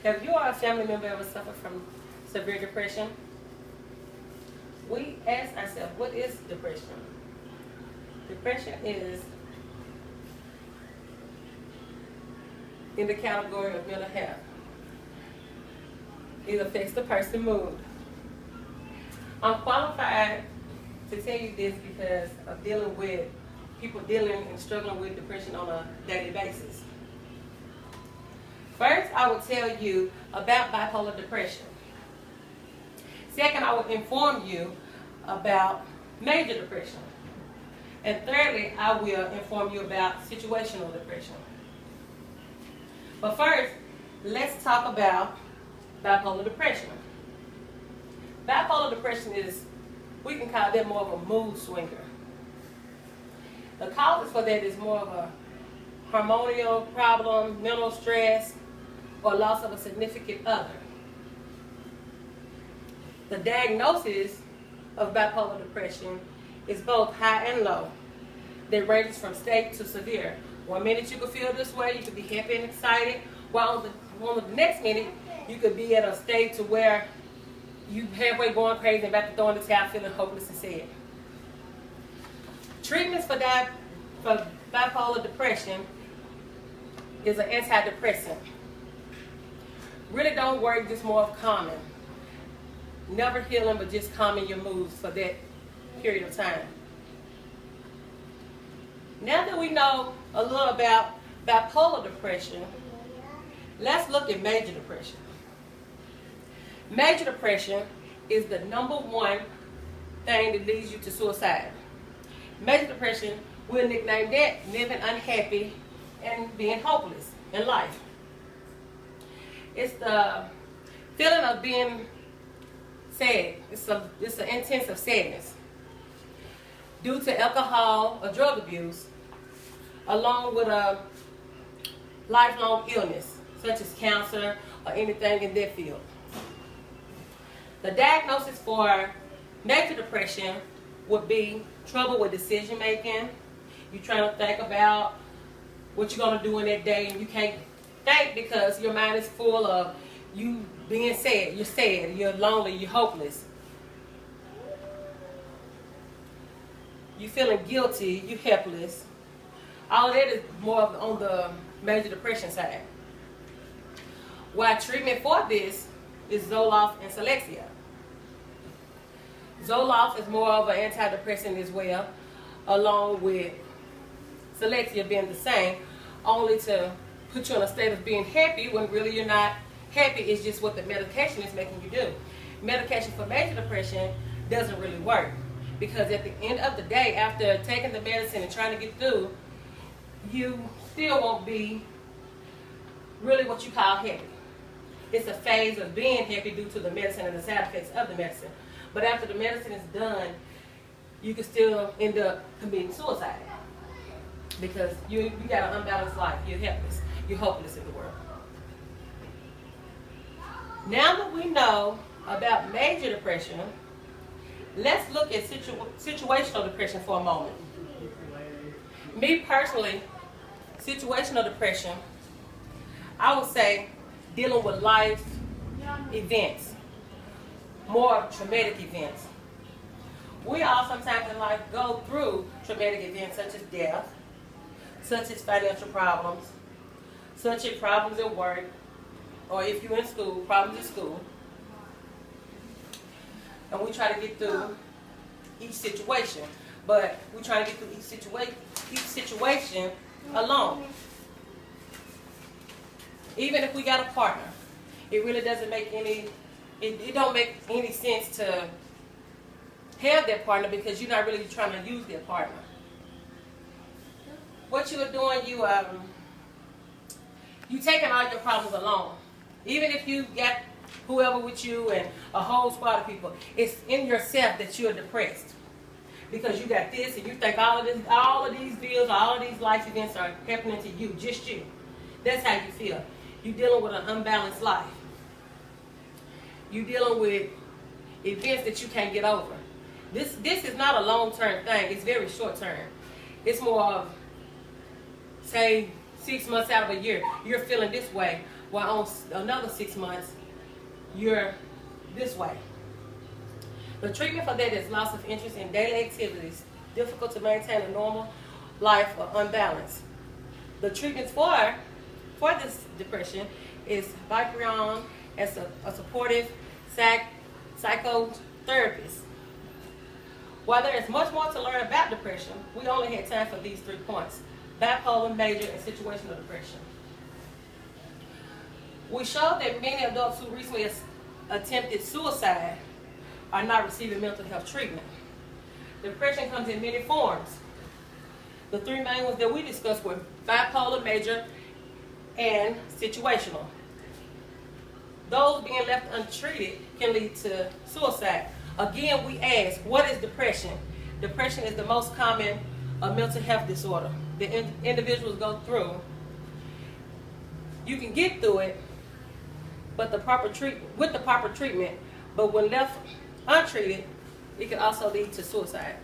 Have you or a family member ever suffered from severe depression? We ask ourselves, what is depression? Depression is in the category of mental health. It affects the person's mood. I'm qualified to tell you this because of dealing with people dealing and struggling with depression on a daily basis. First, I will tell you about bipolar depression. Second, I will inform you about major depression. And thirdly, I will inform you about situational depression. But first, let's talk about bipolar depression. Bipolar depression is, we can call that more of a mood swinger. The causes for that is more of a hormonal problem, mental stress, or loss of a significant other. The diagnosis of bipolar depression is both high and low. That ranges from state to severe. 1 minute you could feel this way, you could be happy and excited, while on the next minute you could be at a state to where you halfway going crazy and about to throw in the towel, feeling hopeless and sad. Treatments for bipolar depression is an antidepressant. Really don't worry, just more of calming. Never healing, but just calming your moods for that period of time. Now that we know a little about bipolar depression, let's look at major depression. Major depression is the #1 thing that leads you to suicide. Major depression, we'll nickname that living unhappy and being hopeless in life. It's the feeling of being sad. It's an intensive sadness due to alcohol or drug abuse, along with a lifelong illness, such as cancer or anything in that field. The diagnosis for major depression would be trouble with decision making. You're trying to think about what you're going to do in that day, and you can't think because your mind is full of you being sad. You're sad, you're lonely, you're hopeless. You're feeling guilty, you're helpless. All of that is more on the major depression side. While treatment for this is Zoloft and Celexa. Zoloft is more of an antidepressant as well, along with Celexa being the same, only to put you in a state of being happy when really you're not happy. It's just what the medication is making you do. Medication for major depression doesn't really work, because at the end of the day, after taking the medicine and trying to get through, you still won't be really what you call happy. It's a phase of being happy due to the medicine and the side effects of the medicine. But after the medicine is done, you can still end up committing suicide, because you got an unbalanced life. You're helpless. You're hopeless in the world. Now that we know about major depression, let's look at situational depression for a moment. Me personally, situational depression, I would say dealing with life events, more traumatic events. We all sometimes in life go through traumatic events such as death, such as financial problems, such as problems at work, or if you're in school, problems at school. And we try to get through each situation, but we try to get through each situation alone. Even if we got a partner, it really doesn't make it don't make any sense to have that partner, because you're not really trying to use that partner. What you are doing, you taking all your problems alone. Even if you got whoever with you and a whole squad of people, it's in yourself that you're depressed, because you got this and you think all of these bills, all of these life events are happening to you, just you. That's how you feel. You're dealing with an unbalanced life. You're dealing with events that you can't get over. This is not a long-term thing. It's very short-term. It's more of, say, 6 months out of a year. You're feeling this way. while on another 6 months, you're this way. The treatment for that is loss of interest in daily activities, difficult to maintain a normal life, or unbalanced. The treatments for this depression is Viprion as a supportive psychotherapist. While there is much more to learn about depression, we only had time for these 3 points: bipolar, major, and situational depression. We showed that many adults who recently attempted suicide are not receiving mental health treatment. Depression comes in many forms. The 3 main ones that we discussed were bipolar, major, and situational. Those being left untreated can lead to suicide. Again, we ask, what is depression? Depression is the most common mental health disorder that individuals go through. You can get through it, but with the proper treatment, but when left untreated, it can also lead to suicide.